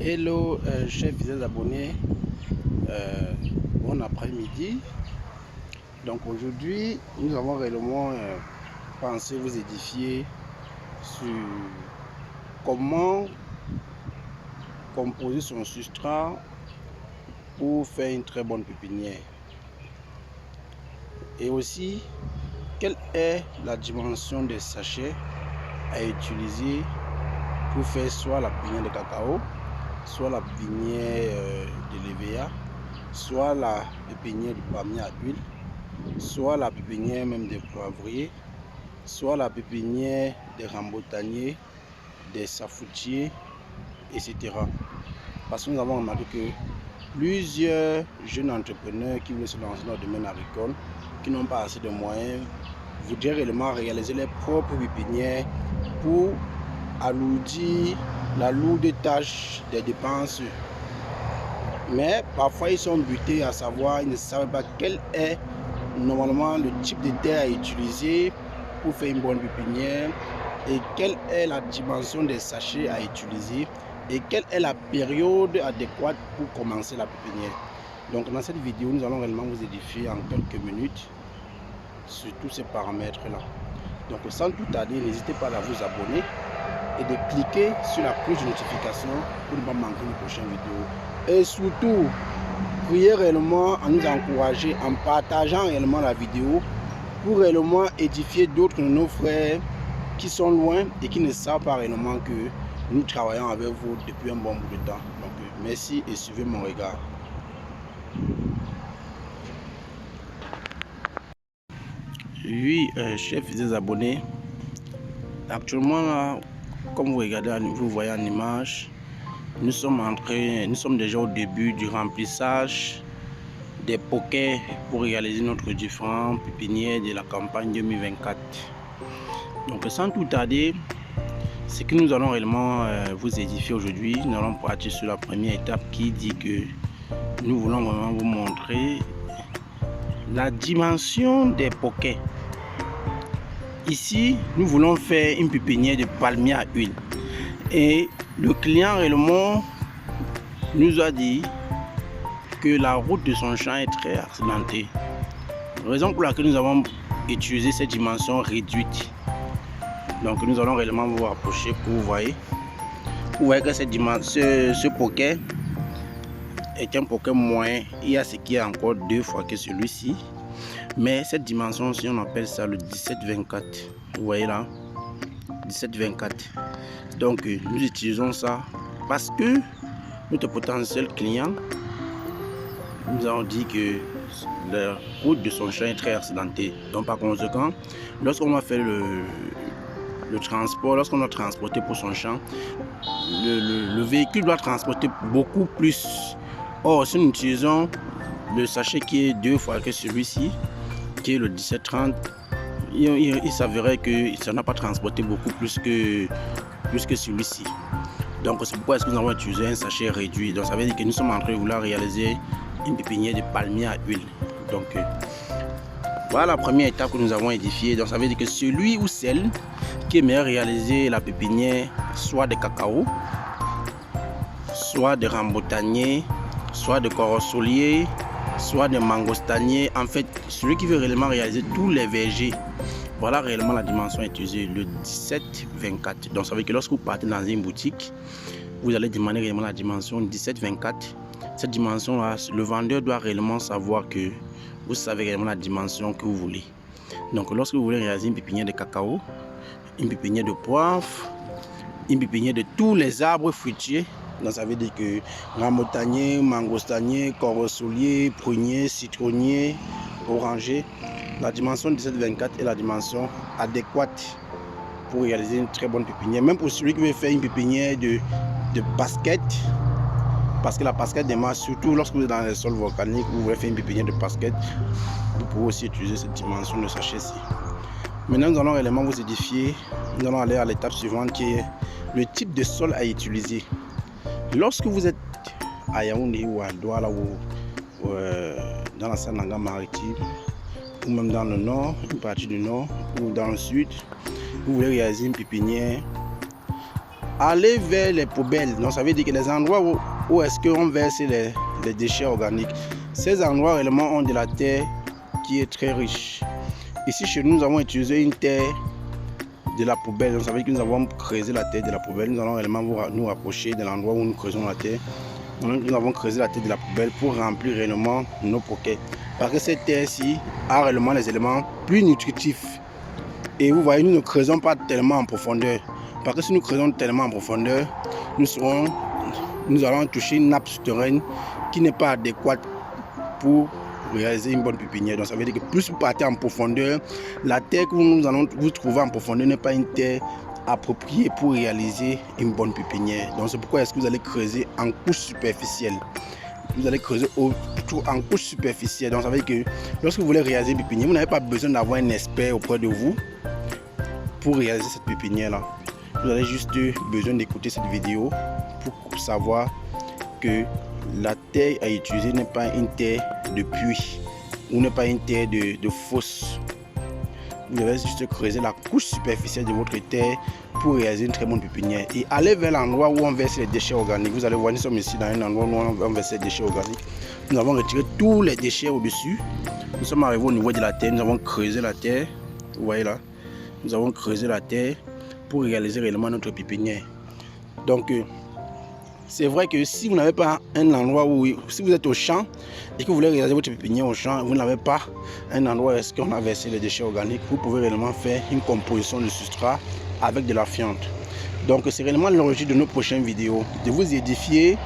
Hello, chers fidèles abonnés, bon après-midi. Donc aujourd'hui, nous avons réellement pensé vous édifier sur comment composer son substrat pour faire une très bonne pépinière. Et aussi, quelle est la dimension des sachets à utiliser pour faire soit la pépinière de cacao, soit la pépinière de l'EVA, soit la pépinière du palmier à huile, soit la pépinière même des poivriers, soit la pépinière des rambotaniers, des safoutiers, etc. Parce que nous avons remarqué que plusieurs jeunes entrepreneurs qui veulent se lancer dans le domaine agricole, qui n'ont pas assez de moyens, voudraient réellement réaliser leurs propres pépinières pour alourdir la lourde tâche des dépenses. Mais parfois ils sont butés à savoir, ils ne savent pas quel est normalement le type de terre à utiliser pour faire une bonne pépinière et quelle est la dimension des sachets à utiliser et quelle est la période adéquate pour commencer la pépinière. Donc dans cette vidéo, nous allons réellement vous édifier en quelques minutes sur tous ces paramètres-là. Donc sans tout tarder, n'hésitez pas à vous abonner et de cliquer sur la cloche de notification pour ne pas manquer une prochaine vidéo. Et surtout, priez réellement à nous encourager en partageant réellement la vidéo pour réellement édifier d'autres de nos frères qui sont loin et qui ne savent pas réellement que nous travaillons avec vous depuis un bon bout de temps. Donc merci et suivez mon regard. Oui, chers des abonnés, actuellement là, comme vous regardez, vous voyez en image, nous sommes déjà au début du remplissage des poquets pour réaliser notre différents pépinières de la campagne 2024. Donc sans tout tarder, ce que nous allons réellement vous édifier aujourd'hui, nous allons partir sur la première étape qui dit que nous voulons vraiment vous montrer la dimension des poquets. Ici, nous voulons faire une pépinière de palmier à huile. Et le client réellement nous a dit que la route de son champ est très accidentée. Raison pour laquelle nous avons utilisé cette dimension réduite. Donc nous allons réellement vous rapprocher pour vous voyez. Vous voyez que cette dimension, ce poquet est un poquet moyen. Il y a ce qui est encore deux fois que celui-ci. Mais cette dimension, si on appelle ça le 17-24. Vous voyez là, 17-24. Donc nous utilisons ça parce que notre potentiel client nous avons dit que la route de son champ est très accidentée. Donc par conséquent, lorsqu'on va faire le transport, lorsqu'on doit transporter pour son champ, le véhicule doit transporter beaucoup plus. Or, si nous utilisons le sachet qui est deux fois que celui-ci, qui est le 17-30, il s'avérait que ça n'a pas transporté beaucoup plus que celui-ci. Donc c'est pourquoi est-ce que nous avons utilisé un sachet réduit. Donc ça veut dire que nous sommes en train de vouloir réaliser une pépinière de palmier à huile. Donc voilà la première étape que nous avons édifiée. Donc ça veut dire que celui ou celle qui aimerait réaliser la pépinière soit de cacao, soit de rambotanier, soit de corossolier, soit de mangostanier, en fait celui qui veut réellement réaliser tous les vergers, voilà réellement la dimension utilisée, le 17-24. Donc ça veut dire que lorsque vous partez dans une boutique, vous allez demander réellement la dimension 17-24. Cette dimension là, le vendeur doit réellement savoir que vous savez réellement la dimension que vous voulez. Donc lorsque vous voulez réaliser une pépinière de cacao, une pépinière de poivre, une pépinière de tous les arbres fruitiers, donc ça veut dire que rambotanier, mangostanier, corossolier, prunier, citronnier, oranger, la dimension 17-24 est la dimension adéquate pour réaliser une très bonne pépinière. Même pour celui qui veut faire une pépinière de basket, parce que la basket démarre surtout lorsque vous êtes dans les sols volcaniques, vous voulez faire une pépinière de basket, vous pouvez aussi utiliser cette dimension de sachet-ci. Maintenant, nous allons réellement vous édifier, nous allons aller à l'étape suivante qui est le type de sol à utiliser. Lorsque vous êtes à Yaoundé ou à Douala ou dans la Sananga maritime, ou même dans le nord, une partie du nord, ou dans le sud, vous voulez réaliser une pépinière Allez vers les poubelles. Donc ça veut dire que les endroits où est-ce qu'on verse les déchets organiques. Ces endroits réellement ont de la terre qui est très riche. Ici chez nous, nous avons utilisé une terre de la poubelle. Donc ça veut dire que nous avons creusé la terre de la poubelle. Nous allons réellement nous rapprocher de l'endroit où nous creusons la terre. Nous avons creusé la terre de la poubelle pour remplir réellement nos poquets. Parce que cette terre-ci a réellement les éléments plus nutritifs. Et vous voyez, nous ne creusons pas tellement en profondeur. Parce que si nous creusons tellement en profondeur, nous allons toucher une nappe souterraine qui n'est pas adéquate pour réaliser une bonne pépinière. Donc ça veut dire que plus vous partez en profondeur, la terre que nous allons vous trouver en profondeur n'est pas une terre appropriée pour réaliser une bonne pépinière. Donc c'est pourquoi est-ce que vous allez creuser en couche superficielle. Vous allez creuser en couche superficielle. Donc ça veut dire que lorsque vous voulez réaliser une pépinière, vous n'avez pas besoin d'avoir un expert auprès de vous pour réaliser cette pépinière là. Vous avez juste besoin d'écouter cette vidéo pour savoir que la terre à utiliser n'est pas une terre de puits ou n'est pas une terre de fosse. Vous devez juste creuser la couche superficielle de votre terre pour réaliser une très bonne pépinière. Et aller vers l'endroit où on verse les déchets organiques. Vous allez voir, nous sommes ici dans un endroit où on verse les déchets organiques. Nous avons retiré tous les déchets au-dessus. Nous sommes arrivés au niveau de la terre. Nous avons creusé la terre. Vous voyez là. Nous avons creusé la terre pour réaliser réellement notre pépinière. Donc, c'est vrai que si vous n'avez pas un endroit où, si vous êtes au champ et que vous voulez réaliser votre pépinière au champ, vous n'avez pas un endroit où est-ce qu'on a versé les déchets organiques, vous pouvez réellement faire une composition de substrat avec de la fiente. Donc, c'est réellement l'origine de nos prochaines vidéos, de vous édifier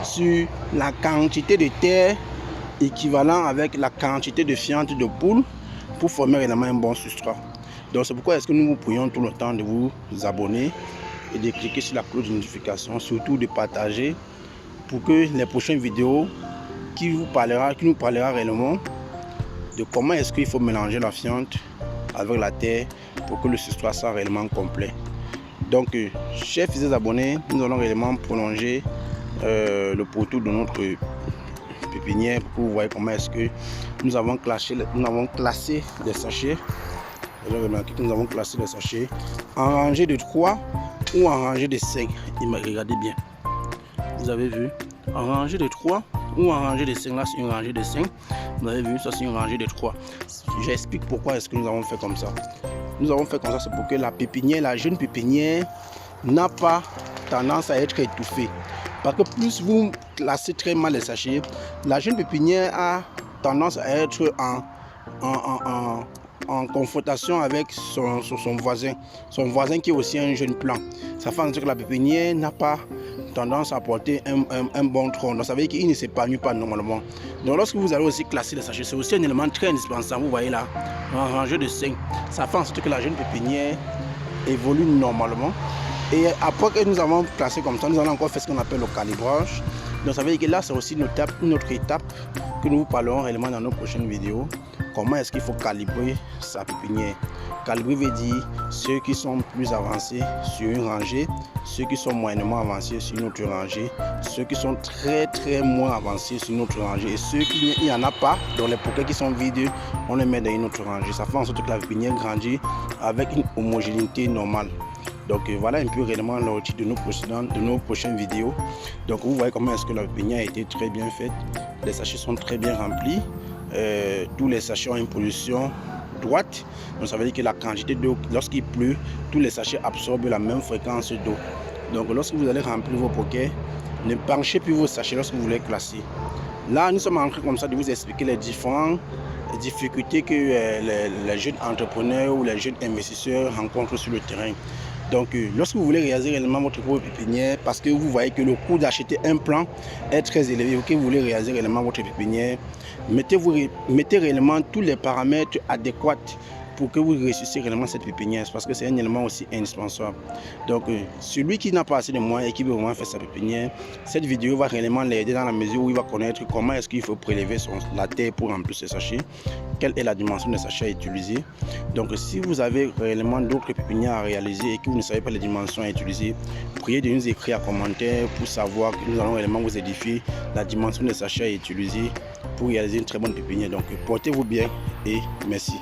sur la quantité de terre équivalent avec la quantité de fiente de poule pour former réellement un bon substrat. Donc c'est pourquoi est-ce que nous vous prions tout le temps de vous abonner et de cliquer sur la cloche de notification, surtout de partager pour que les prochaines vidéos qui nous parlera réellement de comment est-ce qu'il faut mélanger la fiente avec la terre pour que le substrat soit réellement complet. Donc chers fidèles abonnés, nous allons réellement prolonger le poteau de notre pépinière pour que vous voyez comment est-ce que nous avons classé des sachets. Vous avez remarqué que nous avons classé les sachets en rangée de 3 ou en rangée de 5. Regardez bien. Vous avez vu, en rangée de 3 ou en rangée de 5. Là, c'est une rangée de 5. Vous avez vu, ça c'est une rangée de 3. J'explique pourquoi est-ce que nous avons fait comme ça. Nous avons fait comme ça, c'est pour que la pépinière, la jeune pépinière, n'a pas tendance à être étouffée. Parce que plus vous classez très mal les sachets, la jeune pépinière a tendance à être en confrontation avec son voisin qui est aussi un jeune plant. Ça fait en sorte que la pépinière n'a pas tendance à porter un bon tronc. Donc ça veut dire qu'il ne s'épanouit pas normalement. Donc lorsque vous allez aussi classer les sachets, c'est aussi un élément très indispensable. Vous voyez là, en rangée de 5, ça fait en sorte que la jeune pépinière évolue normalement. Et après que nous avons classé comme ça, nous allons encore faire ce qu'on appelle le calibrage. Donc ça veut dire que là c'est aussi une autre étape que nous vous parlerons réellement dans nos prochaines vidéos. Comment est-ce qu'il faut calibrer sa pépinière. Calibrer veut dire ceux qui sont plus avancés sur une rangée, ceux qui sont moyennement avancés sur une autre rangée, ceux qui sont très moins avancés sur une autre rangée et ceux qui n'y en a pas, dans les poquets qui sont vides, on les met dans une autre rangée. Ça fait en sorte que la pépinière grandit avec une homogénéité normale. Donc voilà un peu réellement l'origine de nos prochaines vidéos. Donc vous voyez comment est-ce que la pépinière a été très bien faite. Les sachets sont très bien remplis. Tous les sachets ont une position droite. Donc ça veut dire que la quantité d'eau, lorsqu'il pleut, tous les sachets absorbent la même fréquence d'eau. Donc lorsque vous allez remplir vos poquets, ne penchez plus vos sachets lorsque vous voulez classer. Là, nous sommes en train comme ça de vous expliquer les différentes difficultés que les jeunes entrepreneurs ou les jeunes investisseurs rencontrent sur le terrain. Donc, lorsque vous voulez réaliser réellement votre propre pépinière, parce que vous voyez que le coût d'acheter un plant est très élevé, ou que vous voulez réaliser réellement votre pépinière, mettez réellement tous les paramètres adéquats pour que vous réussissiez réellement cette pépinière, parce que c'est un élément aussi indispensable. Donc, celui qui n'a pas assez de moyens et qui veut vraiment faire sa pépinière, cette vidéo va réellement l'aider dans la mesure où il va connaître comment est-ce qu'il faut prélever la terre pour remplir ses sachets, quelle est la dimension des sachets à utiliser. Donc, si vous avez réellement d'autres pépinières à réaliser et que vous ne savez pas les dimensions à utiliser, priez de nous écrire en commentaire pour savoir que nous allons réellement vous édifier la dimension des sachets à utiliser pour réaliser une très bonne pépinière. Donc, portez-vous bien et merci.